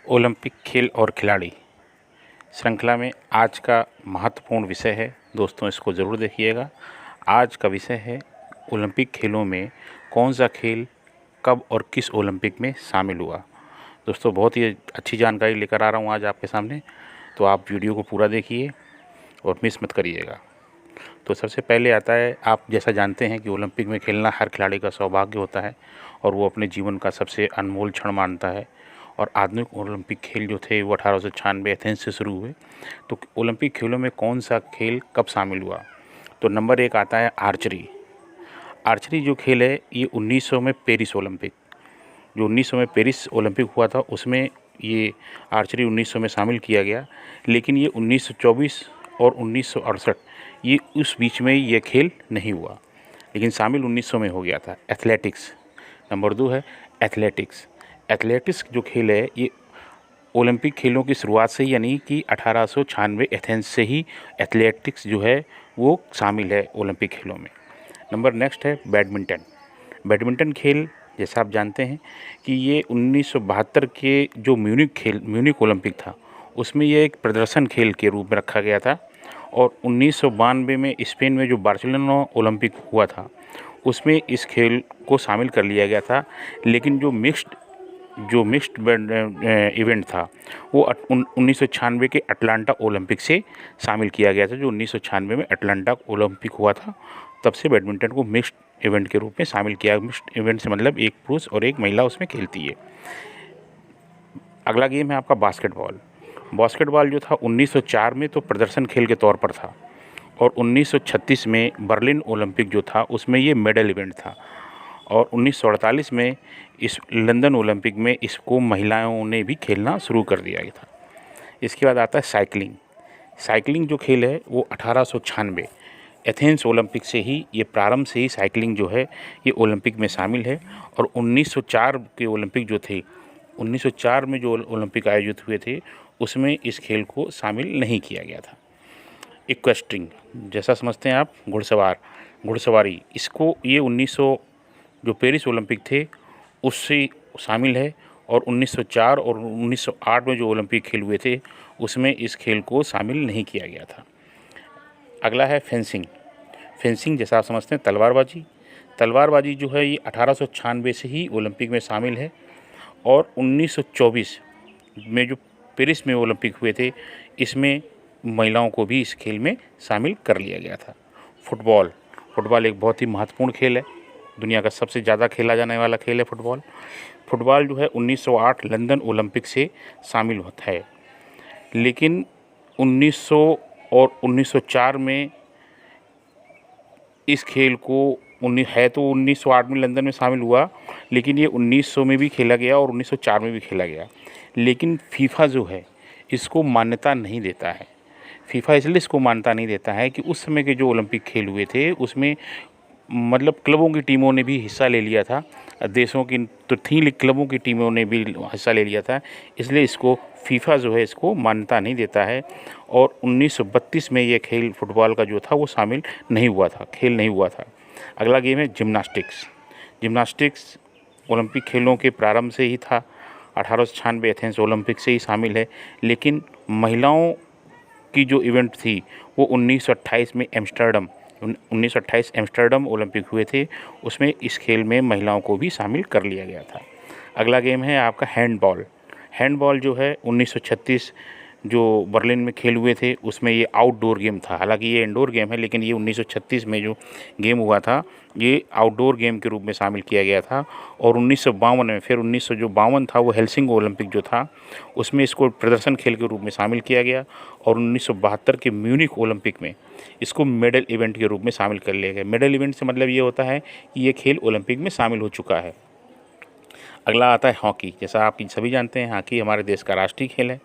Olympic खेल और खिलाड़ी श्रृंखला में आज का महत्वपूर्ण विषय है दोस्तों, इसको ज़रूर देखिएगा। आज का विषय है ओलंपिक खेलों में कौन सा खेल कब और किस ओलंपिक में शामिल हुआ। दोस्तों, बहुत ही अच्छी जानकारी लेकर आ रहा हूँ आज आपके सामने, तो आप वीडियो को पूरा देखिए और मिस मत करिएगा। तो सबसे पहले आता है, आप जैसा जानते हैं कि ओलंपिक में खेलना हर खिलाड़ी का सौभाग्य होता है और वो अपने जीवन का सबसे अनमोल क्षण मानता है। और आधुनिक ओलंपिक खेल जो थे वो 1896 एथेंस से शुरू हुए। तो ओलंपिक खेलों में कौन सा खेल कब शामिल हुआ, तो नंबर 1 आता है आर्चरी। आर्चरी जो खेल है ये 1900 में पेरिस ओलंपिक, जो 1900 में पेरिस ओलंपिक हुआ था उसमें ये आर्चरी 1900 में शामिल किया गया। लेकिन ये 1924 और 1968 ये उस बीच में ये खेल नहीं हुआ, लेकिन शामिल 1900 में हो गया था। एथलेटिक्स नंबर 2 है। एथलेटिक्स जो खेल है ये ओलंपिक खेलों की शुरुआत से ही, यानी कि 1896 एथेंस से ही एथलेटिक्स जो है वो शामिल है ओलंपिक खेलों में। नंबर नेक्स्ट है बैडमिंटन खेल। जैसा आप जानते हैं कि ये 1972 के जो म्यूनिक ओलंपिक था उसमें ये एक प्रदर्शन खेल के रूप में रखा गया था। और 1992 में स्पेन में जो बार्सिलोना ओलंपिक हुआ था उसमें इस खेल को शामिल कर लिया गया था। लेकिन जो मिक्स्ड इवेंट था वो 1996 के अटलांटा ओलंपिक से शामिल किया गया था। जो 1996 में अटलांटा ओलंपिक हुआ था तब से बैडमिंटन को मिक्स्ड इवेंट के रूप में शामिल किया। मिक्स्ड इवेंट से मतलब एक पुरुष और एक महिला उसमें खेलती है। अगला गेम है आपका बास्केटबॉल जो था 1904 में तो प्रदर्शन खेल के तौर पर था, और 1936 में बर्लिन ओलंपिक जो था उसमें ये मेडल इवेंट था, और 1948 में इस लंदन ओलंपिक में इसको महिलाओं ने भी खेलना शुरू कर दिया गया था। इसके बाद आता है साइकिलिंग जो खेल है वो 1896 एथेंस ओलंपिक से ही, ये प्रारंभ से ही साइकिलिंग जो है ये ओलंपिक में शामिल है। और 1904 के ओलंपिक जो थे, 1904 में जो ओलंपिक आयोजित हुए थे उसमें इस खेल को शामिल नहीं किया गया था। इक्वेस्ट्रिंग जैसा समझते हैं आप, घुड़सवारी, इसको ये 1900 जो पेरिस ओलंपिक थे उससे शामिल है। और 1904 और 1908 में जो ओलंपिक खेल हुए थे उसमें इस खेल को शामिल नहीं किया गया था। अगला है फेंसिंग जैसा आप समझते हैं तलवारबाजी जो है ये 1896 से ही ओलंपिक में शामिल है। और 1924 में जो पेरिस में ओलंपिक हुए थे इसमें महिलाओं को भी इस खेल में शामिल कर लिया गया था। फुटबॉल एक बहुत ही महत्वपूर्ण खेल है, दुनिया का सबसे ज़्यादा खेला जाने वाला खेल है फुटबॉल जो है 1908 लंदन ओलंपिक से शामिल होता है। लेकिन 1900 और 1904 में इस खेल को 1908 में लंदन में शामिल हुआ, लेकिन ये 1900 में भी खेला गया और 1904 में भी खेला गया। लेकिन फीफा जो है इसको मान्यता नहीं देता है। फीफा इसलिए इसको मान्यता नहीं देता है कि उस समय के जो ओलंपिक खेल हुए थे उसमें मतलब क्लबों की टीमों ने भी हिस्सा ले लिया था, देशों की तो थी लेकिन क्लबों की टीमों ने भी हिस्सा ले लिया था, इसलिए इसको फीफा जो है इसको मान्यता नहीं देता है। और 1932 में ये खेल फुटबॉल का जो था वो शामिल नहीं हुआ था, खेल नहीं हुआ था। अगला गेम है जिम्नास्टिक्स ओलंपिक खेलों के प्रारंभ से ही था, 1896 एथेंस ओलंपिक से ही शामिल है। लेकिन महिलाओं की जो इवेंट थी वो 1928 एम्स्टर्डम ओलंपिक हुए थे, उसमें इस खेल में महिलाओं को भी शामिल कर लिया गया था। अगला गेम है आपका हैंडबॉल जो है 1936 जो बर्लिन में खेल हुए थे उसमें ये आउटडोर गेम था। हालांकि ये इंडोर गेम है, लेकिन ये 1936 में जो गेम हुआ था ये आउटडोर गेम के रूप में शामिल किया गया था। और 1952 में फिर 1952 था वो हेलसिंकी ओलंपिक जो था उसमें इसको प्रदर्शन खेल के रूप में शामिल किया गया। और 1972 के म्यूनिक ओलंपिक में इसको मेडल इवेंट के रूप में शामिल कर लिया गया। मेडल इवेंट से मतलब ये होता है कि ये खेल ओलंपिक में शामिल हो चुका है। अगला आता है हॉकी। जैसा आप सभी जानते हैं हॉकी हमारे देश का राष्ट्रीय खेल है,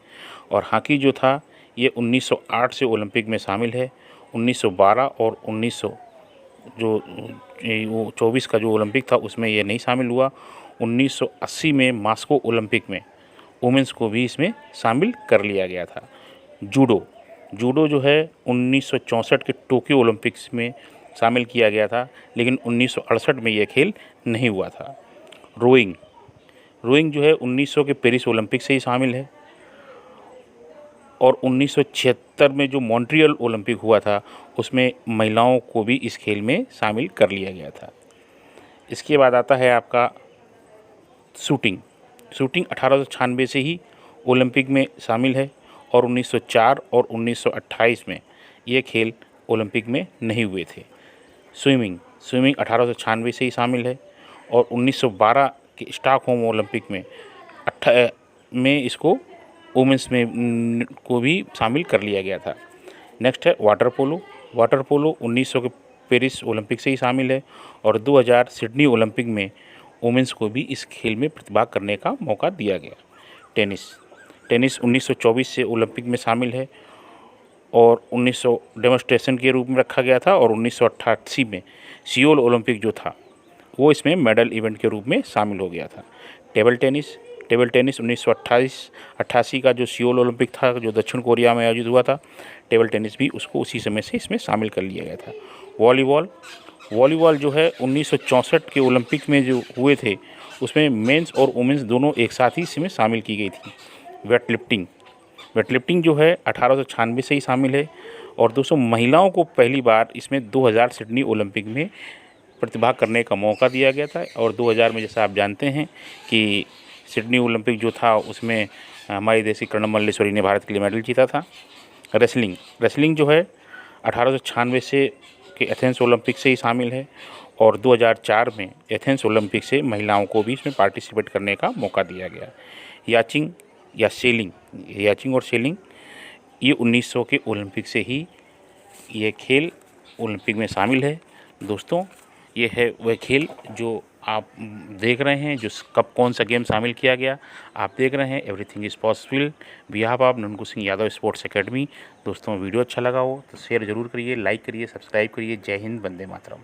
और हॉकी जो था ये 1908 से ओलंपिक में शामिल है। 1912 और 1924 का जो ओलंपिक था उसमें ये नहीं शामिल हुआ। 1980 में मॉस्को ओलंपिक में वुमेंस को भी इसमें शामिल कर लिया गया था। जूडो जो है 1964 के टोक्यो ओलंपिक्स में शामिल किया गया था, लेकिन 1968 में यह खेल नहीं हुआ था। रोइंग जो है 1900 के पेरिस ओलंपिक से ही शामिल है, और 1976 में जो मॉन्ट्रियल ओलंपिक हुआ था उसमें महिलाओं को भी इस खेल में शामिल कर लिया गया था। इसके बाद आता है आपका शूटिंग। शूटिंग 1896 से ही ओलंपिक में शामिल है, और 1904 और 1928 में ये खेल ओलंपिक में नहीं हुए थे। स्विमिंग 1896 से ही शामिल है, और 1912 के स्टॉकहोम ओलंपिक में इसको वुमेंस में को भी शामिल कर लिया गया था। नेक्स्ट है वाटर पोलो। वाटर पोलो 1900 के पेरिस ओलंपिक से ही शामिल है, और 2000 सिडनी ओलंपिक में वुमेंस को भी इस खेल में प्रतिभाग करने का मौका दिया गया। टेनिस 1924 से ओलंपिक में शामिल है, और 1900 डेमोन्स्ट्रेशन के रूप में रखा गया था, और 1988 में सियोल ओलंपिक जो था वो इसमें मेडल इवेंट के रूप में शामिल हो गया था। टेबल टेनिस 1988 का जो सियोल ओलंपिक था जो दक्षिण कोरिया में आयोजित हुआ था, टेबल टेनिस भी उसको उसी समय से इसमें शामिल कर लिया गया था। वॉलीबॉल जो है 1964 के ओलंपिक में जो हुए थे उसमें मेंस और वुमेंस दोनों एक साथ ही इसमें शामिल की गई थी। वेटलिफ्टिंग जो है 1896 से ही शामिल है, और दोस्तों महिलाओं को पहली बार इसमें 2000 सिडनी ओलंपिक में प्रतिभाग करने का मौका दिया गया था। और 2000 में जैसा आप जानते हैं कि सिडनी ओलंपिक जो था उसमें हमारी देश की कर्णम मल्लेश्वरी ने भारत के लिए मेडल जीता था। रेसलिंग जो है 1896 से के एथेंस ओलंपिक से ही शामिल है, और 2004 में एथेंस ओलंपिक से महिलाओं को भी इसमें पार्टिसिपेट करने का मौका दिया गया। याचिंग और सेलिंग ये 1900 के ओलंपिक से ही ये खेल ओलंपिक में शामिल है। दोस्तों ये है वह खेल जो आप देख रहे हैं, जो कब कौन सा गेम शामिल किया गया। आप देख रहे हैं everything is possible behalf of Nanku Singh Yadav sports academy. दोस्तों वीडियो अच्छा लगा हो तो शेयर ज़रूर करिए, लाइक करिए, सब्सक्राइब करिए। जय हिंद, वंदे मातरम।